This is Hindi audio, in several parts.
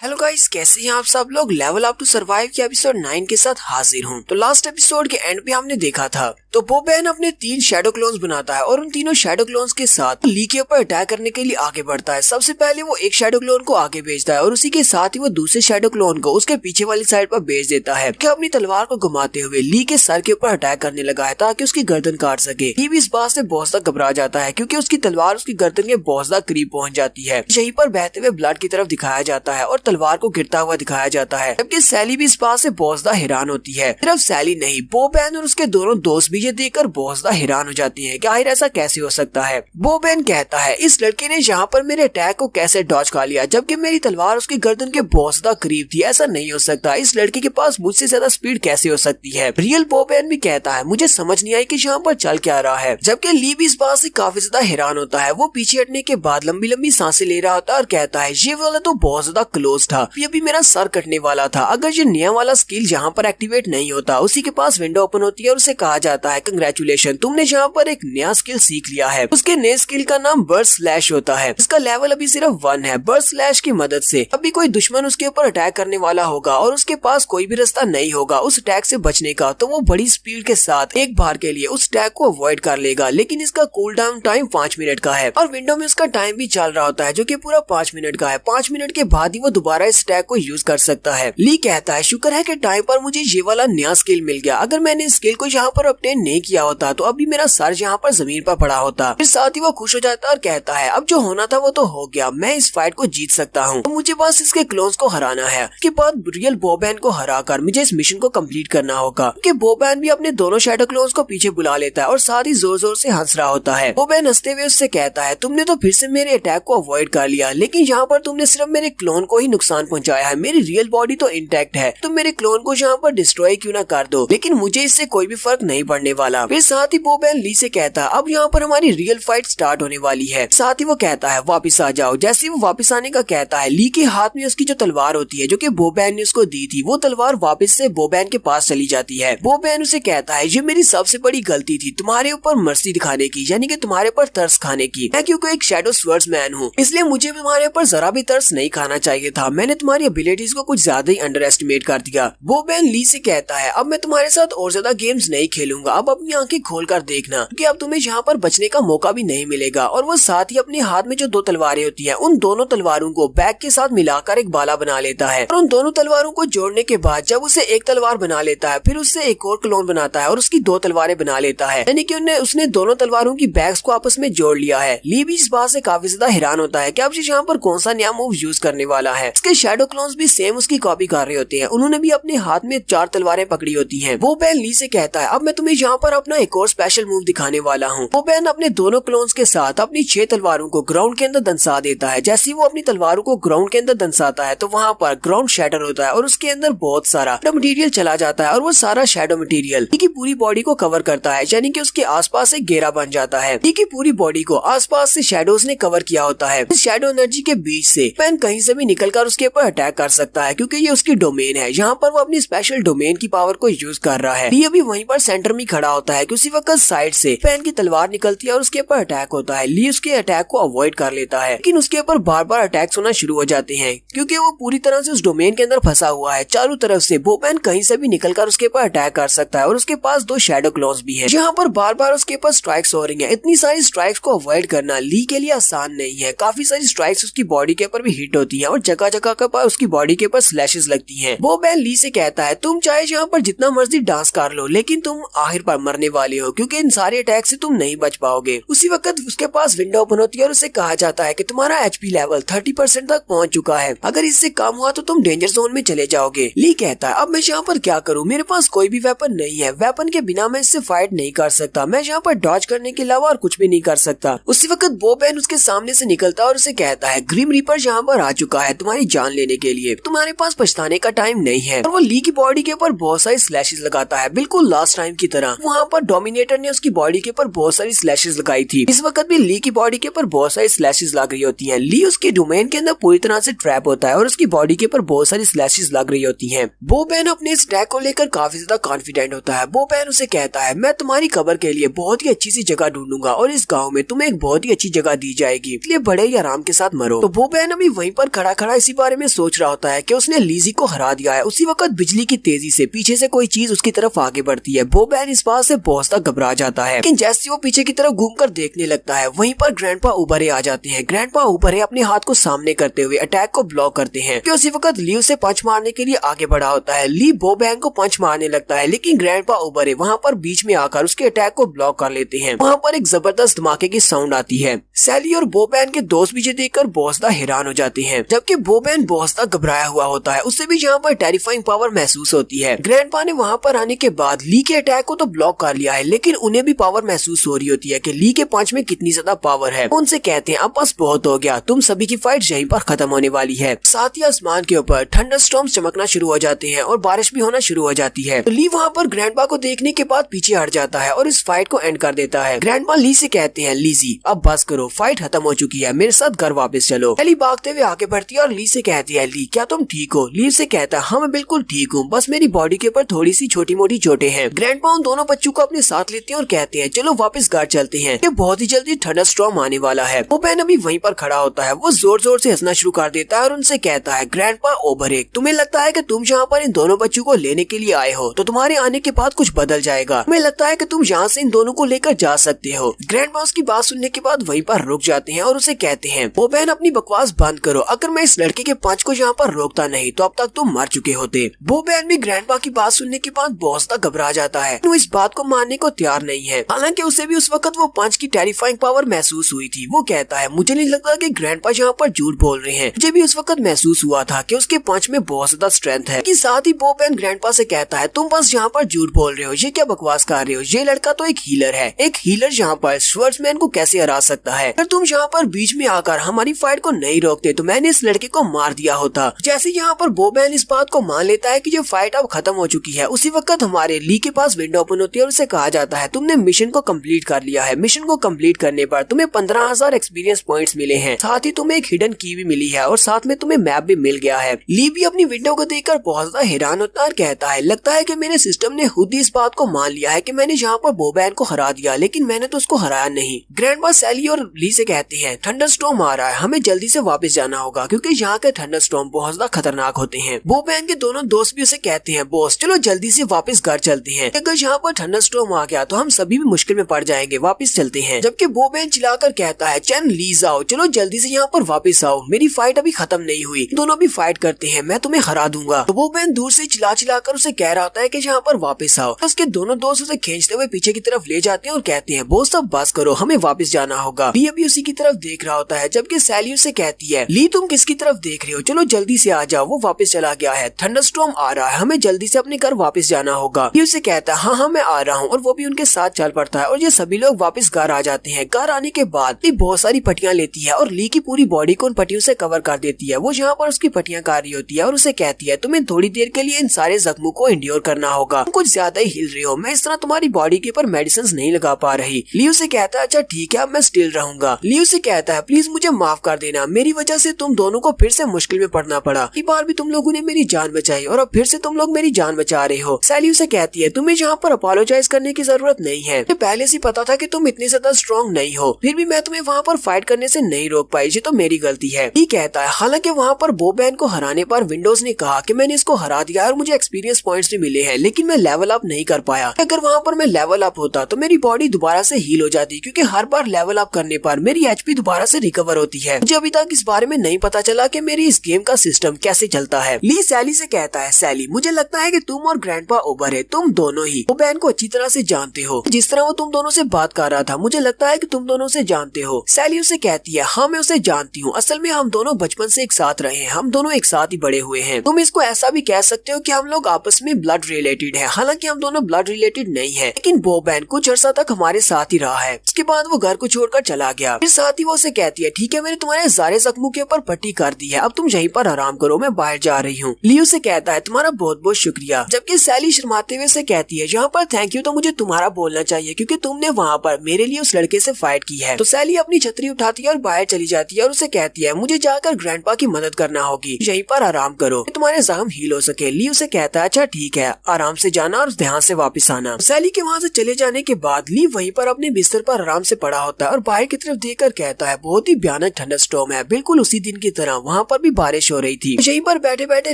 हेलो गाइस, कैसे हैं आप सब लोग। लेवल अप टू सर्वाइव के एपिसोड 9 के साथ हाजिर हूं। तो लास्ट एपिसोड के एंड पे हमने देखा था तो बोबैन अपने 3 शैडो क्लोन्स बनाता है और उन तीनों शैडो क्लोन्स के साथ ली के ऊपर अटैक करने के लिए आगे बढ़ता है। सबसे पहले वो एक शैडो क्लोन को आगे भेजता है और उसी के साथ ही वो दूसरे शैडो क्लोन को उसके पीछे वाली साइड पर भेज देता है कि अपनी तलवार को घुमाते हुए ली के सर के ऊपर अटैक करने लगा है ताकि उसकी गर्दन काट सके। ली भी इस बात से बहुत ज्यादा घबरा जाता है क्योंकि उसकी तलवार उसकी गर्दन के बहुत ज्यादा करीब पहुंच जाती है। यहीं पर बहते हुए ब्लड की तरफ दिखाया जाता है और तलवार को गिरता हुआ दिखाया जाता है, जबकि सैली भी इस बात से बहुत ज्यादा हैरान होती है। सिर्फ सैली नहीं, बोबैन और उसके दोनों दोस्त भी ये देखकर बहुत ज्यादा हैरान हो जाती हैं कि आखिर ऐसा कैसे हो सकता है। बोबैन कहता है इस लड़के ने यहाँ पर मेरे अटैक को कैसे डॉज कर लिया जबकि मेरी तलवार उसकी गर्दन के बहुत ज्यादा करीब थी। ऐसा नहीं हो सकता, इस लड़के के पास मुझसे ज्यादा स्पीड कैसे हो सकती है। रियल बोबैन भी कहता है मुझे समझ नहीं आई कि यहाँ पर चल क्या रहा है, जबकि ली भी इस बात से काफी ज्यादा हैरान होता है। वो पीछे हटने के बाद लंबी लंबी सांसें ले रहा होता है और कहता है ये वाला तो बहुत ज्यादा क्लोज था, अभी मेरा सर कटने वाला था। अगर ये नया वाला स्किल जहाँ पर एक्टिवेट नहीं होता, उसी के पास विंडो ओपन होती है और उसे कहा जाता है कंग्रेचुलेशन, तुमने यहाँ पर एक नया स्किल सीख लिया है। उसके नए स्किल का नाम बर्स्ट स्लैश होता है। इसका लेवल अभी सिर्फ 1 है। बर्स्ट स्लैश की मदद से अभी कोई दुश्मन उसके ऊपर अटैक करने वाला होगा और उसके पास कोई भी रास्ता नहीं होगा उस अटैक से बचने का, तो वो बड़ी स्पीड के साथ एक बार के लिए उस अटैक को अवॉइड कर लेगा। लेकिन इसका कूल डाउन टाइम 5 मिनट का है और विंडो में उसका टाइम भी चल रहा होता है जो कि पूरा 5 मिनट का है। 5 मिनट के बाद ही वो दोबारा इस अटैक को यूज कर सकता है। ली कहता है शुक्र है कि टाइम पर मुझे ये वाला नया स्किल मिल गया, अगर मैंने इस स्किल को यहाँ पर ऑब्टेन नहीं किया होता तो अभी मेरा सर यहाँ पर जमीन पर पड़ा होता। फिर साथ ही वो खुश हो जाता है और कहता है अब जो होना था वो तो हो गया, मैं इस फाइट को जीत सकता हूँ, तो मुझे बस इसके क्लोन्स को हराना है। उसके बाद रियल बोबैन को हराकर मुझे इस मिशन को कंप्लीट करना होगा। कि बोबैन भी अपने दोनों शैडो क्लोन्स को पीछे बुला लेता है और साथ ही जोर जोर से हंस रहा होता है। बोबैन हंसते हुए उससे कहता है तुमने तो फिर से मेरे अटैक को अवॉइड कर लिया, लेकिन यहाँ पर तुमने सिर्फ मेरे क्लोन को ही नुकसान पहुँचाया है, मेरी रियल बॉडी तो इंटैक्ट है, तुम मेरे क्लोन को यहाँ पर डिस्ट्रॉय क्यों ना कर दो, लेकिन मुझे इससे कोई भी फर्क नहीं पड़ने वाला। फिर साथ ही बोबैन ली से कहता है अब यहाँ पर हमारी रियल फाइट स्टार्ट होने वाली है। साथ ही वो कहता है वापिस आ जाओ। जैसे वो वापिस आने का कहता है, ली के हाथ में उसकी जो तलवार होती है जो कि बोबैन ने उसको दी थी, वो तलवार वापस से बोबैन के पास चली जाती है। बोबैन उसे कहता है ये मेरी सबसे बड़ी गलती थी, तुम्हारे ऊपर मर्सी दिखाने की, यानी कि तुम्हारे ऊपर तरस खाने की। मैं क्योंकि एक शैडो स्वर्ड्समैन हूँ, इसलिए मुझे तुम्हारे ऊपर जरा भी तरस नहीं खाना चाहिए था। मैंने तुम्हारी एबिलिटीज को कुछ ज्यादा ही अंडर एस्टिमेट कर दिया। बोबैन ली से कहता है अब मैं तुम्हारे साथ और ज्यादा गेम्स नहीं खेलूंगा, अब अपनी आंखें खोल कर देखना कि अब तुम्हें यहाँ पर बचने का मौका भी नहीं मिलेगा। और वो साथ ही अपने हाथ में जो 2 तलवारें होती हैं, उन दोनों तलवारों को बैग के साथ मिलाकर एक बाला बना लेता है और उन दोनों तलवारों को जोड़ने के बाद जब उसे एक तलवार बना लेता है, फिर उससे एक और क्लोन बनाता है और उसकी 2 तलवारें बना लेता है, यानी कि उसने दोनों तलवारों की बैग्स को आपस में जोड़ लिया है। ली भी इस बात से काफी ज्यादा हैरान होता है कि अब यहाँ पर कौन सा नया मूव यूज करने वाला है। इसके शैडो क्लोन्स भी सेम उसकी कॉपी कर रहे होते हैं, उन्होंने भी अपने हाथ में 4 तलवारें पकड़ी होती हैं। बोबैन ली से कहता है अब मैं तुम्हें यहाँ पर अपना एक और स्पेशल मूव दिखाने वाला हूँ। बोबैन अपने दोनों क्लोन्स के साथ अपनी 6 तलवारों को ग्राउंड के अंदर दंसा देता है। जैसे ही वो अपनी तलवारों को ग्राउंड के अंदर दंसाता है तो वहाँ पर ग्राउंड शैटर होता है और उसके अंदर बहुत सारा मटेरियल चला जाता है और वो सारा शैडो मटेरियल ली की पूरी बॉडी को कवर करता है, यानी कि उसके आसपास एक घेरा बन जाता है। ली की पूरी बॉडी को आसपास से शैडोज ने कवर किया होता है। इस शैडो एनर्जी के बीच से बोबैन कहीं से भी निकलकर उसके ऊपर अटैक कर सकता है क्योंकि ये उसकी डोमेन है। यहाँ पर वो अपनी स्पेशल डोमेन की पावर को यूज कर रहा है। ली अभी वहीं पर सेंटर में खड़ा होता है कि उसी वक्त साइड से बोबैन की तलवार निकलती है और उसके ऊपर अटैक होता है। ली उसके अटैक को अवॉइड कर लेता है, लेकिन उसके ऊपर बार बार अटैक्स होना शुरू हो जाते हैं क्योंकि वो पूरी तरह से उस डोमेन के अंदर फंसा हुआ है। चारों तरफ से बोबैन कहीं से भी निकलकर उसके ऊपर अटैक कर सकता है और उसके पास 2 शैडो क्लॉन्स भी हैं। यहाँ पर बार बार उसके ऊपर स्ट्राइक्स हो रही हैं। इतनी सारी स्ट्राइक्स को अवॉइड करना ली के लिए आसान नहीं है। काफी सारी स्ट्राइक्स उसकी बॉडी के ऊपर भी हिट होती हैं और जगह जगह के ऊपर उसकी बॉडी के ऊपर स्लैशेस लगती हैं। बोबैन ली से कहता है तुम चाहे यहाँ पर जितना मर्जी डांस कर लो, लेकिन तुम आखिर पर मरने वाले हो क्योंकि इन सारे अटैक से तुम नहीं बच पाओगे। उसी वक्त उसके पास विंडो ओपन होती है और उसे कहा जाता है कि तुम्हारा एचपी लेवल 30% तक पहुंच चुका है, अगर इससे कम हुआ तो तुम डेंजर जोन में चले जाओगे। ली कहता है अब मैं यहाँ पर क्या करूँ, मेरे पास कोई भी वेपन नहीं है, वेपन के बिना मैं इससे फाइट नहीं कर सकता, मैं यहाँ पर डॉज करने के अलावा और कुछ भी नहीं कर सकता। उसी वक्त बोबैन उसके सामने से निकलता है और उसे कहता है ग्रिम रीपर यहाँ पर आ चुका है तुम्हारी जान लेने के लिए, तुम्हारे पास पछताने का टाइम नहीं है। और वो ली की बॉडी के ऊपर बहुत सारी स्लैशेस लगाता है बिल्कुल लास्ट टाइम की तरह। वहाँ पर डोमिनेटर ने उसकी बॉडी के ऊपर बहुत सारी स्लैशेस लगाई थी। इस वक्त भी ली की बॉडी के ऊपर बहुत सारी स्लैशेस लग रही होती हैं। ली उसके डोमेन के अंदर पूरी तरह से ट्रैप होता है और उसकी बॉडी के ऊपर बहुत सारी स्लैशेस लग रही होती हैं। बोबैन अपने इस अटैक को लेकर काफी ज्यादा कॉन्फिडेंट होता है। बोबैन उसे कहता है मैं तुम्हारी कबर के लिए बहुत ही अच्छी सी जगह ढूंढूंगा और इस गाँव में तुम्हें एक बहुत ही अच्छी जगह दी जाएगी, इसलिए बड़े ही आराम के साथ मरो। तो बोबैन अभी वहीं पर खड़ा खड़ा इसी इसी बारे में सोच रहा होता है कि उसने लीजी को हरा दिया है। उसी वक्त बिजली की तेजी से पीछे से कोई चीज उसकी तरफ आगे बढ़ती है। बोबैन इस बात से बहुत ज्यादा घबरा जाता है, लेकिन जैसे वो पीछे की तरफ घूमकर देखने लगता है वहीं पर ग्रैंडपा उबरे आ जाते हैं। ग्रैंडपा उबरे अपने हाथ को सामने करते हुए अटैक को ब्लॉक करते हैं कि उसी वक्त ली उसे पंच मारने के लिए आगे बढ़ा होता है। ली बोबैन को पंच मारने लगता है, लेकिन ग्रैंडपा उबरे वहाँ पर बीच में आकर उसके अटैक को ब्लॉक कर लेते हैं। वहाँ पर एक जबरदस्त धमाके की साउंड आती है। सैली और बोबैन के दोस्त भी देखकर बहुत ज्यादा हैरान हो जाते हैं, जबकि बोबैन बहुत ज्यादा घबराया हुआ होता है। उसे भी यहाँ पर टेरिफाइंग पावर महसूस होती है। ग्रैंडपा ने वहाँ पर आने के बाद ली के अटैक को तो ब्लॉक कर लिया है, लेकिन उन्हें भी पावर महसूस हो रही होती है कि ली के पंच में कितनी ज्यादा पावर है। उनसे कहते हैं अब बस बहुत हो गया, तुम सभी की फाइट यहीं पर खत्म होने वाली है। साथ ही आसमान के ऊपर थंडरस्टॉर्म्स चमकना शुरू हो जाते हैं और बारिश भी होना शुरू हो जाती है। तो ली वहाँ पर ग्रैंडपा को देखने के बाद पीछे हट जाता है और इस फाइट को एंड कर देता है। ग्रैंडपा ली से कहते हैं लीजी अब बस करो, फाइट खत्म हो चुकी है, मेरे साथ घर वापस चलो। एली भागते हुए आगे बढ़ती है और ली से कहती है ली क्या तुम ठीक हो? ली से कहता है हाँ मैं बिल्कुल ठीक हूँ, बस मेरी बॉडी के ऊपर थोड़ी सी छोटी मोटी चोटें हैं। ग्रैंडपा उन दोनों बच्चों को अपने साथ लेते हैं और कहते हैं चलो वापस घर चलते हैं, ये बहुत ही जल्दी थंडरस्टॉर्म आने वाला है। बोबैन अभी वहीं पर खड़ा होता है, वो जोर जोर से हंसना शुरू कर देता है और उनसे कहता है ग्रैंडपा ओबरेक तुम्हें लगता है कि तुम यहाँ पर इन दोनों बच्चों को लेने के लिए आए हो तो तुम्हारे आने के बाद कुछ बदल जाएगा। तुम्हें लगता है कि तुम यहाँ से इन दोनों को लेकर जा सकते हो। ग्रैंडपा उसकी बात सुनने के बाद वहीं पर रुक जाते हैं और उसे कहते हैं बोबैन अपनी बकवास बंद करो, अगर मैं इस लड़के के पंच को यहाँ पर रोकता नहीं तो अब तक तुम मर चुके होते। बोबैन भी ग्रैंडपा की बात सुनने के बाद बहुत ज्यादा घबरा जाता है, वो इस बात को मानने को तैयार नहीं है। हालांकि उसे भी उस वक्त वो पंच की टेरिफाइंग पावर महसूस हुई थी। वो कहता है मुझे नहीं लगता कि ग्रैंडपा यहाँ पर झूठ बोल रहे हैं, मुझे भी उस वक्त महसूस हुआ था कि उसके पंच में बहुत ज्यादा स्ट्रेंथ है। कि साथ ही बोबैन ग्रैंडपा से कहता है तुम बस यहाँ पर झूठ बोल रहे हो, ये क्या बकवास कर रहे हो, ये लड़का तो एक हीलर है, एक हीलर यहाँ पर स्वर्ड्समैन को कैसे हरा सकता है? अगर तुम यहाँ पर बीच में आकर हमारी फाइट को नहीं रोकते तो मैंने इस लड़के को मार दिया होता। जैसे यहाँ पर बोबैन इस बात को मान लेता है कि ये फाइट अब खत्म हो चुकी है, उसी वक्त हमारे ली के पास विंडो ओपन होती है और उसे कहा जाता है तुमने मिशन को कंप्लीट कर लिया है। मिशन को कंप्लीट करने पर तुम्हें 15,000 एक्सपीरियंस पॉइंट्स मिले हैं, साथ ही तुम्हें एक हिडन की भी मिली है और साथ में तुम्हें मैप भी मिल गया है। ली भी अपनी विंडो को देखकर बहुत ज्यादा हैरान होता है और कहता है लगता है कि मेरे सिस्टम ने खुद ही इस बात को मान लिया है कि मैंने यहाँ पर बोबैन को हरा दिया, लेकिन मैंने तो उसको हराया नहीं। ग्रैंडपा सैली और ली से कहते हैं थंडरस्टॉर्म आ रहा है, हमें जल्दी से वापस जाना होगा क्योंकि यहाँ के थंडरस्टॉर्म बहुत ज्यादा खतरनाक होते हैं। बोबैन के दोनों दोस्त भी उसे कहते हैं बॉस चलो जल्दी से वापस घर चलते हैं, अगर यहाँ पर थंडरस्टॉर्म आ गया तो हम सभी भी मुश्किल में पड़ जाएंगे, वापस चलते हैं। जबकि बोबैन चिल्लाकर कहता है चैन लीज आओ, चलो जल्दी से यहाँ पर वापस आओ, मेरी फाइट अभी खत्म नहीं हुई, दोनों भी फाइट करते हैं, मैं तुम्हें हरा दूंगा। तो बोबैन दूर से चिल्ला कर उसे कह रहा होता है कि यहाँ पर वापस आओ। तो उसके दोनों दोस्त उसे खींचते हुए पीछे की तरफ ले जाते हैं और कहते हैं बॉस अब बस करो, हमें वापस जाना होगा। ली अभी उसी की तरफ देख रहा होता है, जबकि सैली उसे कहती है ली तुम किसकी तरफ देख रहे हो, चलो जल्दी से आ जाओ, वो वापस चला गया है, थंडरस्टॉर्म आ रहा है, हमें जल्दी से अपने घर वापस जाना होगा। ली उसे कहता है हाँ हाँ मैं आ रहा हूँ, और वो भी उनके साथ चल पड़ता है और ये सभी लोग वापस घर आ जाते हैं। घर आने के बाद ली बहुत सारी पट्टियां लेती है और ली की पूरी बॉडी को उन पट्टियों से कवर कर देती है। वो यहाँ पर उसकी पट्टियां कर रही होती है और उसे कहती है तुम्हें थोड़ी देर के लिए इन सारे जख्मों को इंड्योर करना होगा, तुम कुछ ज्यादा ही हिल रही हो, मैं इस तरह तुम्हारी बॉडी के ऊपर मेडिसिन नहीं लगा पा रही। ली उसे कहता है अच्छा ठीक है अब मैं स्टिल रहूंगा। ली उसे कहता है प्लीज मुझे माफ कर देना, मेरी वजह से तुम दोनों को फिर से मुश्किल में पड़ना पड़ा, इस बार भी तुम लोगों ने मेरी जान बचाई और अब फिर से तुम लोग मेरी जान बचा रहे हो। सैली उसे कहती है तुम्हें यहाँ पर अपोलोजाइज करने की जरूरत नहीं है, मुझे पहले से पता था कि तुम इतनी ज्यादा स्ट्रॉन्ग नहीं हो, फिर भी मैं तुम्हें वहाँ पर फाइट करने से नहीं रोक पाई, ये तो मेरी गलती है। ली कहता है हालांकि वहाँ पर बोबैन को हराने पर विंडोज ने कहा कि मैंने इसको हरा दिया और मुझे एक्सपीरियंस पॉइंट्स भी मिले हैं, लेकिन मैं लेवल अप नहीं कर पाया। अगर वहाँ पर मैं लेवल अप होता तो मेरी बॉडी दोबारा से हील हो जाती, क्योंकि हर बार लेवल अप करने पर मेरी एचपी दोबारा से रिकवर होती है। मुझे अभी तक इस बारे में नहीं पता चला कि मेरी इस गेम का सिस्टम कैसे चलता है। ली सैली से कहता है सैली मुझे लगता है कि तुम और ग्रैंडपा ओबर है, तुम दोनों ही बोबैन को अच्छी तरह से जानते हो, जिस तरह वो तुम दोनों से बात कर रहा था मुझे लगता है कि तुम दोनों से जानते हो। सैली उसे कहती है हाँ मैं उसे जानती हूँ, असल में हम दोनों बचपन से एक साथ रहे हैं, हम दोनों एक साथ ही बड़े हुए हैं। तुम इसको ऐसा भी कह सकते हो कि हम लोग आपस में ब्लड रिलेटेड है, हालांकि हम दोनों ब्लड रिलेटेड नहीं है, लेकिन बोबैन कुछ अर्सा तक हमारे साथ ही रहा है। उसके बाद वो घर को छोड़कर चला गया। फिर साथ ही वो उसे कहती है ठीक है मैंने तुम्हारे सारे जख्मों के ऊपर पट्टी कर दी है, अब तुम यहीं पर आराम करो, मैं बाहर जा रही हूँ। लियो से कहता है तुम्हारा बहुत बहुत शुक्रिया, जबकि सैली शर्माते हुए से कहती है यहाँ पर थैंक यू तो मुझे तुम्हारा बोलना चाहिए क्योंकि तुमने वहाँ पर मेरे लिए उस लड़के से फाइट की है। तो सैली अपनी छतरी उठाती है और बाहर चली जाती है और उसे कहती है मुझे जाकर ग्रैंडपा की मदद करना होगी, यहीं पर आराम करो तुम्हारे जख्म हील हो सके। लियो से कहता है अच्छा ठीक है, आराम से जाना और ध्यान से वापस आना। सैली के वहाँ से चले जाने के बाद ली वहीं पर अपने बिस्तर पर आराम से पड़ा होता है और बाहर की तरफ देखकर कहता है बहुत ही भयानक थंडरस्टॉर्म है, बिल्कुल उसी दिन की तरह वहाँ यहाँ पर भी बारिश हो रही थी। यहीं पर बैठे बैठे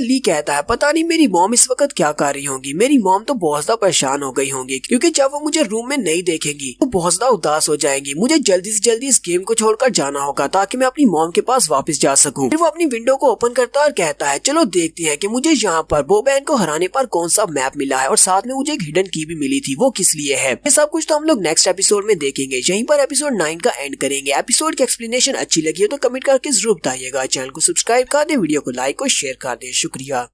ली कहता है पता नहीं मेरी मॉम इस वक्त क्या कर रही होंगी, मेरी मॉम तो बहुत ज्यादा परेशान हो गई होंगी क्योंकि जब वो मुझे रूम में नहीं देखेंगी तो बहुत ज्यादा उदास हो जाएंगी। मुझे जल्दी से जल्दी इस गेम को छोड़कर जाना होगा ताकि मैं अपनी मॉम के पास वापस जा सकूं। फिर वो अपनी विंडो को ओपन करता है और कहता है चलो देखते हैं कि मुझे यहाँ पर बोबैन को हराने पर कौन सा मैप मिला है और साथ में मुझे एक हिडन की भी मिली थी, वो किस लिए है। ये सब कुछ तो हम लोग नेक्स्ट एपिसोड में देखेंगे। यहीं पर एपिसोड 9 का एंड करेंगे। एपिसोड की एक्सप्लेनेशन अच्छी लगी हो तो कमेंट करके जरूर बताइएगा। चैनल को सब्सक्राइब कर दे, वीडियो को लाइक और शेयर कर दे। शुक्रिया।